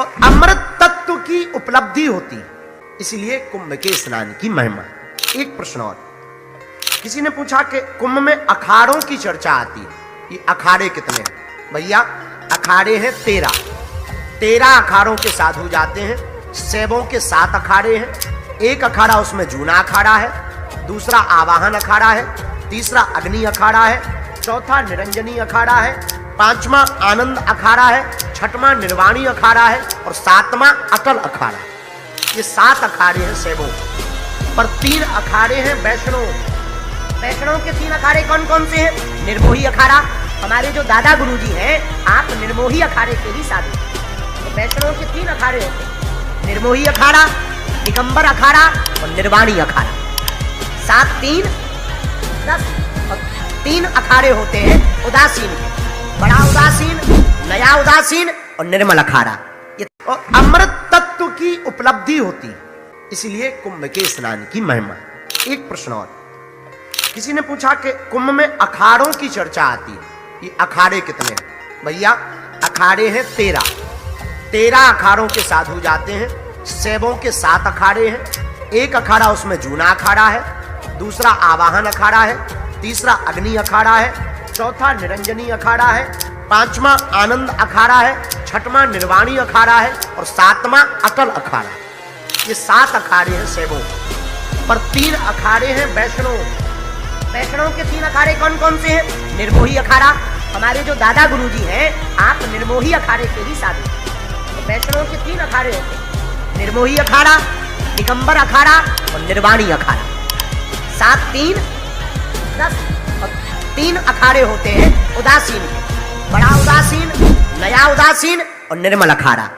और अमृत तत्व की उपलब्धि होती है, इसलिए कुंभ के स्नान की महिमा। एक प्रश्न और, किसी ने पूछा कि कुंभ में अखाड़ों की चर्चा आती है, ये अखाड़े कितने हैं? भैया अखाड़े हैं 13 अखाड़ों के साधु जाते हैं। सेबों के 7 अखाड़े हैं। एक अखाड़ा उसमें जूना अखाड़ा है, दूसरा आवाहन अखाड़ा है, तीसरा अग्नि अखाड़ा है, चौथा निरंजनी अखाड़ा है, पांचवा आनंद अखाड़ा है, छठवां निर्वाणी अखाड़ा है और 7वां अटल अखाड़ा। ये 7 अखाड़े हैं सेबों पर 3 अखाड़े हैं वैष्णव के 3 अखाड़े कौन कौन से हैं? निर्मोही अखाड़ा, हमारे जो दादा गुरुजी हैं आप निर्मोही अखाड़े के ही साधु। तो वैष्णव के 3 अखाड़े होते हैं, निर्मोही अखाड़ा, दिगंबर अखाड़ा और निर्वाणी अखाड़ा। 7 3 10 और 3 अखाड़े होते हैं उदासीन, बड़ा उदासीन, नया उदासीन और निर्मल अखाड़ा। और अमृत तत्व की उपलब्धि होती है, इसलिए कुंभ के स्नान की महिमा। एक प्रश्न और, किसी ने पूछा कि कुंभ में अखाड़ों की चर्चा आती है, ये अखाड़े कितने हैं? भैया अखाड़े हैं 13 अखाड़ों के साधु जाते हैं। सेबों के 7 अखाड़े हैं। एक अखाड़ा उसमें जूना अखाड़ा है, दूसरा आवाहन अखाड़ा है, तीसरा अग्नि अखाड़ा है, चौथा निरंजनी अखाड़ा है, पांचवा आनंद अखाड़ा है, छठवां निर्वाणी अखाड़ा है और 7वां अटल अखाड़ा। ये 7 अखाड़े हैं सेबों पर 3 अखाड़े हैं वैष्णव के 3 अखाड़े कौन कौन से हैं? निर्मोही अखाड़ा, हमारे जो दादा गुरुजी हैं आप निर्मोही अखाड़े के ही साधु। तो वैष्णव के 3 अखाड़े होते हैं, निर्मोही अखाड़ा, दिगंबर अखाड़ा और निर्वाणी अखाड़ा। 7 3 10 और 3 अखाड़े होते हैं उदासीन, बड़ा उदासीन, नया उदासीन और निर्मल अखाड़ा।